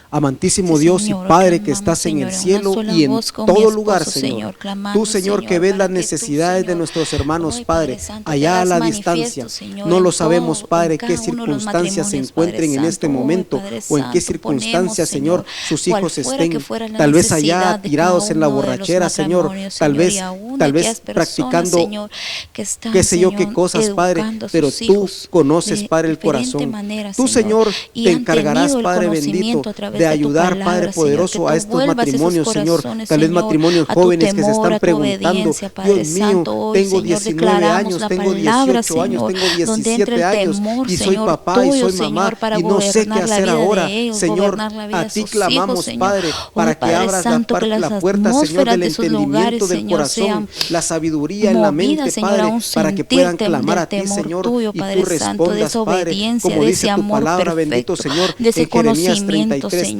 Amantísimo Sí, Dios Señor, y Padre clamamos, que estás en Señor, el en cielo una sola y en voz con mi todo esposo, lugar, Señor. clamando, Tú, Señor, que Señor, ves para las que tú, necesidades de Señor, nuestros hermanos, hoy, Padre, Padre Santo, te allá a hagas la manifiesto, distancia. Señor, No en lo sabemos, todo, Padre, en qué cada uno de los circunstancias se matrimonios, Padre encuentren en este Santo. Hoy, momento Padre o en qué Santo, circunstancias, Señor, sus cual hijos fuera que estén fuera la tal vez allá necesidad de tirados cada en la uno de los borrachera, Señor, matrimonios, tal Señor, y vez, aún de aquellas personas, practicando Señor, que están, qué sé yo qué Señor, cosas, Padre, educando a pero sus tú hijos conoces, de Padre, el diferente corazón. manera, Tú, Señor, y te han encargarás, tenido el Padre bendito, conocimiento a través de de tu ayudar, Padre palabra, Señor, poderoso, que a tú estos vuelvas esos matrimonios, Señor, corazones, tal vez Señor, matrimonios a tu jóvenes que se temor, están a tu preguntando, obediencia, Padre Dios mío, Santo. Hoy, tengo Señor, 19 declaramos años, la tengo palabra, 18 años, Señor, tengo donde entra 17 el años temor, y soy Señor, papá y tuyo, soy mamá Señor, para y no sé qué gobernar la hacer vida ahora. de ellos, Señor, gobernar la vida a de ti sus clamamos, hijos, Señor. Padre, Oh, para que Padre abras Santo, que las la puerta, Señor, atmósferas del de esos entendimiento lugares, del Señor, corazón, sean la sabiduría en la mente, movidas, Señor, a Padre, un para que puedan sentirte clamar del a ti, temor Señor, tuyo, y Padre tú Santo, de respondas, esa Padre, obediencia, como de dice ese tu amor palabra, bendito perfecto, Señor, de ese en Jeremías conocimiento, 33:3, Señor.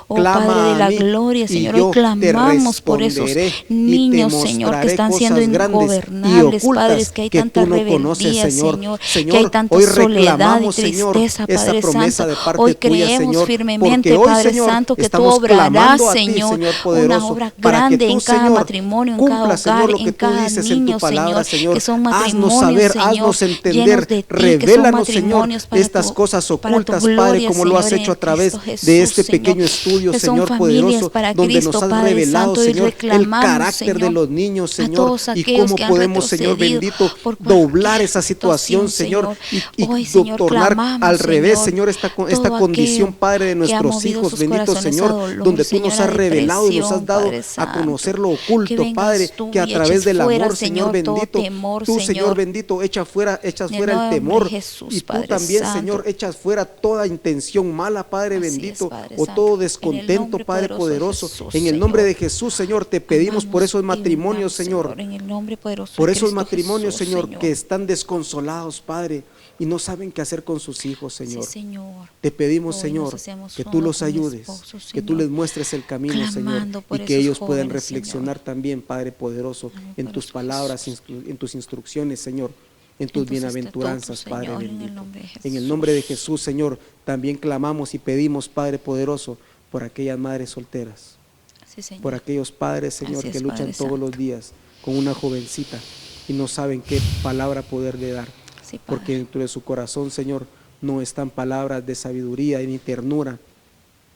Oh, Padre de clama a la mí gloria, y Señor, hoy yo te clamamos por esos responderé y te niños, Señor, que mostraré están siendo cosas grandes y ingobernables, ocultas padres, que hay que tanta tú no conoces, rebeldía, Señor. Señor, que hay Señor, tanta hoy soledad y reclamamos, Señor, tristeza, esta Padre promesa Santo. de parte Hoy tuya, creemos Señor, firmemente, porque hoy, Padre Señor, Santo, que tú estamos obrarás, clamando a ti, Señor, Señor una poderoso, obra para que grande tú, en cada Señor, matrimonio, en cada cumpla, Señor, hogar, lo que en tú cada dices en tu niño, palabra, Señor, Señor. que son Haznos matrimonios, saber, Señor, haznos entender, llenos de ti, que son revélanos, Señor, matrimonios para estas cosas para tu ocultas, Padre, gloria, como lo has Señor, hecho a en través Cristo Jesús, de este Señor, pequeño estudio, que son Señor familias poderoso, para donde nos Cristo, has Padre revelado, Santo, y Señor, el reclamamos, carácter de Señor, los niños, a Señor, todos y aquellos cómo que han podemos, Señor retrocedido bendito, por doblar cualquier esa situación, situación, Señor, y hoy, Señor, tornar clamamos, al revés, Señor, Señor, esta todo condición, aquello Padre, de que ha nuestros movido hijos, sus bendito corazones a Señor, dolor, donde tú Señor, nos a has revelado y nos has depresión, dado Padre a conocer Santo, lo que oculto, Padre, vengas tú que a y través eches del fuera, amor, Señor Señor, todo bendito, temor, tú, Señor Señor, bendito, echas en fuera el el nombre de temor, Jesús, y tú Padre también, Santo. Señor, echas fuera toda intención mala, Padre Así es, bendito, Padre o Santo, todo en el descontento, nombre Padre poderoso de poderoso. Jesús, En el nombre Señor. de Jesús, Señor, te pedimos por esos Amamos y matrimonios, vengamos, Señor, en el nombre poderoso por de esos Cristo matrimonios, Jesús, Señor, que están desconsolados, Padre, y no saben qué hacer con sus hijos, Sí, Señor. Señor. Te pedimos, Hoy Señor, nos hacemos que tú uno los con mi ayudes, esposo, que tú Señor, les muestres el camino, Señor, clamando y por que esos ellos puedan jóvenes, reflexionar Señor. también, Padre poderoso, Amén, en tus poderoso palabras, Jesús. en tus instrucciones, Señor, en tus tus bienaventuranzas, estatutos, Padre Señor, en el bendito. nombre de En el nombre de Jesús. Jesús, Señor, también clamamos y pedimos, Padre poderoso, por aquellas madres solteras, Sí, Señor. por aquellos padres, Señor, Así que es, luchan Padre todos los Santo. días con una jovencita y no saben qué palabra poderle dar, Sí, Padre. porque dentro de su corazón, Señor, no están palabras de sabiduría ni ternura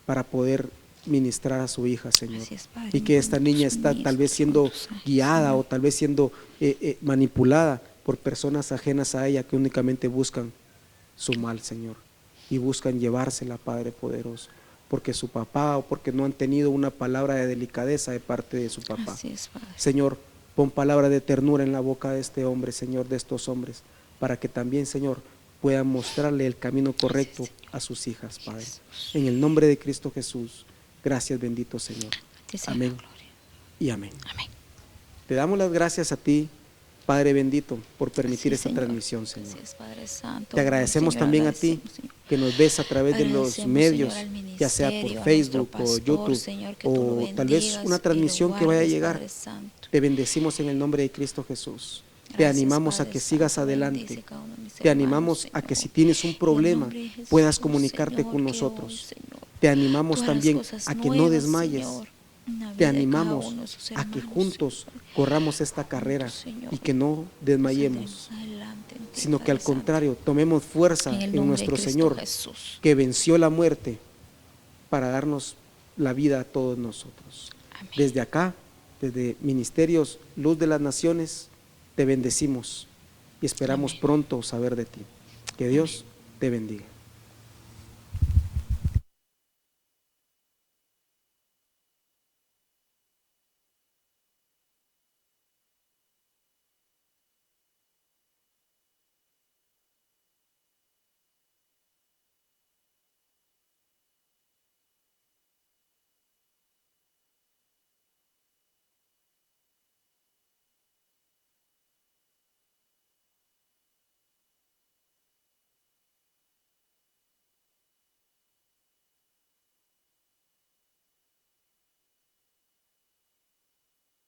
para poder ministrar a su hija, Señor. Así es, Padre, Y que esta niña está tal vez siendo guiada o tal vez siendo manipulada por personas ajenas a ella que únicamente buscan su mal, Señor, y buscan llevársela, Padre poderoso, porque su papá o porque no han tenido una palabra de delicadeza de parte de su papá. Así es, Padre. Señor, pon palabra de ternura en la boca de este hombre, Señor, de estos hombres, para que también, Señor, puedan mostrarle el camino correcto a sus hijas, Padre. En el nombre de Cristo Jesús, gracias, bendito Señor. Amén y amén. Amén. Te damos las gracias a ti, Padre bendito, por permitir esta Señor. transmisión, Señor. Gracias, Padre Santo. Te agradecemos Señor, también a ti, agradecemos, Señor. que nos ves a través de los Agradecemos, medios, Señor, al ya sea por ministerio, a Facebook nuestro o pastor, YouTube, Señor, que tú lo o tal vez bendigas una y transmisión lo que vaya a guardes, llegar. Padre Santo. Te bendecimos en el nombre de Cristo Jesús. Te Gracias, animamos a Padre que sigas Santo, adelante. bendice cada uno de mis Te hermanos, animamos a Señor. que si tienes un En el problema nombre de Jesús, puedas comunicarte Señor, con que nosotros. hoy, Señor, Te animamos tú harás también cosas a que no nuevas, desmayes. Señor, en la Te vida de cada animamos uno de sus a que hermanos, juntos Señor. corramos esta carrera Señor, y que no desmayemos, saldremos adelante en ti, sino que Padre al Santo. contrario tomemos fuerza En el en nombre de nuestro Cristo Señor, Jesús. que venció la muerte para darnos la vida a todos nosotros. Amén. Desde acá, desde Ministerios Luz de las Naciones, te bendecimos y esperamos Amén. pronto saber de ti. Que Dios te bendiga.